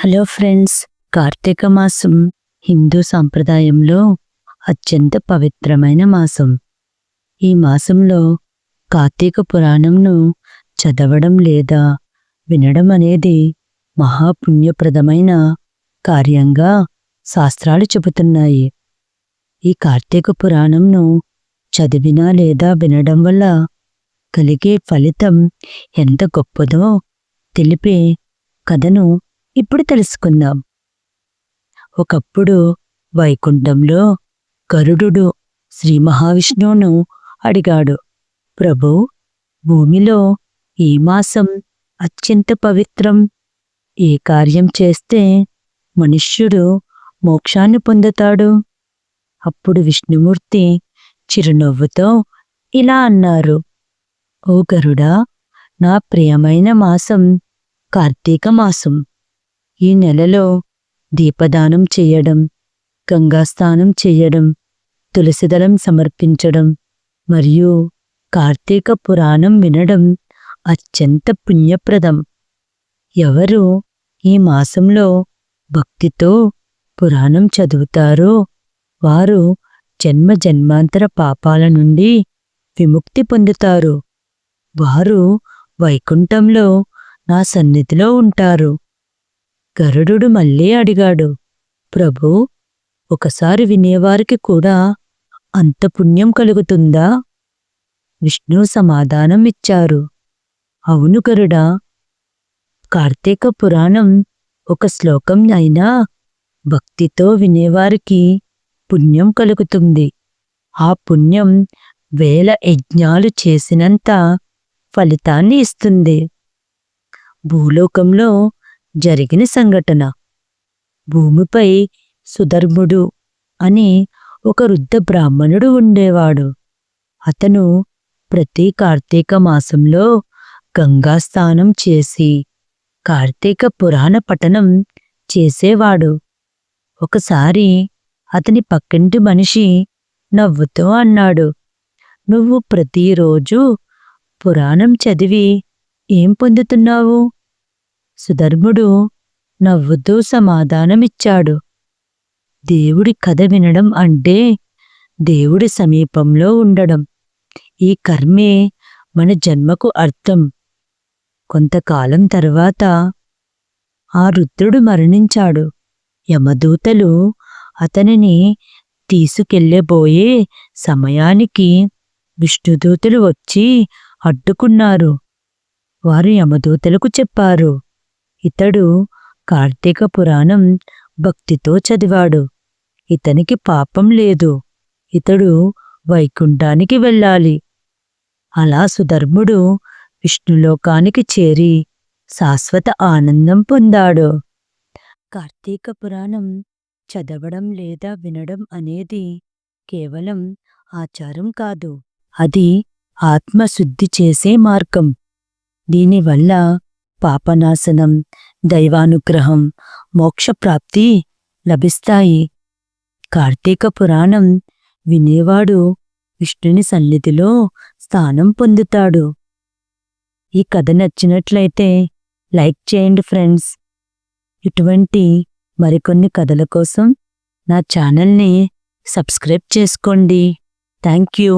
Hello friends, Karthika మాసం హిందూ సంప్రదాయంలో అత్యంత పవిత్రమైన మాసం. ఈ మాసంలో కార్తీక పురాణంను చదవడం లేదా వినడం అనేది మహాపుణ్యప్రదమైన కార్యంగా శాస్త్రాలు చెబుతున్నాయి. ఈ కార్తీక పురాణంను చదివినా లేదా వినడం వల్ల కలిగే ఫలితం ఎంత గొప్పదో తెలిపే కథను ఇప్పుడు తెలుసుకుందాం. ఒకప్పుడు వైకుంఠంలో గరుడు శ్రీ మహావిష్ణువును అడిగాడు, ప్రభూ, భూమిలో ఈ మాసం అత్యంత పవిత్రం. ఏ కార్యం చేస్తే మనుష్యుడు మోక్షాన్ని పొందుతాడు? అప్పుడు విష్ణుమూర్తి చిరునవ్వుతో ఇలా అన్నారు, ఓ గరుడా, నా ప్రియమైన మాసం కార్తీక మాసం. ఈ నెలలో దీపదానం చేయడం, గంగాస్నానం చేయడం, తులసిదళం సమర్పించడం మరియు కార్తీక పురాణం వినడం అత్యంత పుణ్యప్రదం. ఎవరు ఈ మాసంలో భక్తితో పురాణం చదువుతారో వారు జన్మ జన్మాంతర పాపాల నుండి విముక్తి పొందుతారు. వారు వైకుంఠంలో నా సన్నిధిలో ఉంటారు. గరుడు మళ్ళీ అడిగాడు, ప్రభూ, ఒకసారి వినేవారికి కూడా అంత పుణ్యం కలుగుతుందా? విష్ణు సమాధానం ఇచ్చారు, అవును గరుడా, కార్తీక పురాణం ఒక శ్లోకం అయినా భక్తితో వినేవారికి పుణ్యం కలుగుతుంది. ఆ పుణ్యం 1000 యజ్ఞాలు చేసినంత ఫలితాన్ని ఇస్తుంది. భూలోకంలో జరిగిన సంఘటన. భూమిపై సుధర్ముడు అని ఒక వృద్ధ బ్రాహ్మణుడు ఉండేవాడు. అతను ప్రతి కార్తీక మాసంలో గంగాస్నానం చేసి కార్తీక పురాణ పఠనం చేసేవాడు. ఒకసారి అతని పక్కింటి మనిషి నవ్వుతూ అన్నాడు, నువ్వు ప్రతిరోజు పురాణం చదివి ఏం పొందుతున్నావు? సుధర్ముడు నవ్వుతూ సమాధానమిచ్చాడు, దేవుడి కథ వినడం అంటే దేవుడి సమీపంలో ఉండడం. ఈ కర్మే మన జన్మకు అర్థం. కొంతకాలం తర్వాత ఆ వృద్ధుడు మరణించాడు. యమదూతలు అతనిని తీసుకెళ్ళబోయే సమయానికి విష్ణుదూతలు వచ్చి అడ్డుకున్నారు. వారు యమదూతలకు చెప్పారు, ఇతడు కార్తీక పురాణం భక్తితో చదివాడు. ఇతనికి పాపం లేదు. ఇతడు వైకుంఠానికి వెళ్ళాలి. అలా సుధర్ముడు విష్ణులోకానికి చేరి శాశ్వత ఆనందం పొందాడు. కార్తీక పురాణం చదవడం లేదా వినడం అనేది కేవలం ఆచారం కాదు, అది ఆత్మశుద్ధి చేసే మార్గం. దీనివల్ల పాపనాశనం, దైవానుగ్రహం, మోక్షప్రాప్తి లభిస్తాయి. కార్తీక పురాణం వినేవాడు విష్ణుని సన్నిధిలో స్థానం పొందుతాడు. ఈ కథ నచ్చినట్లయితే లైక్ చేయండి ఫ్రెండ్స్. ఇటువంటి మరికొన్ని కథల కోసం నా ఛానల్ని సబ్స్క్రైబ్ చేసుకోండి. Thank you.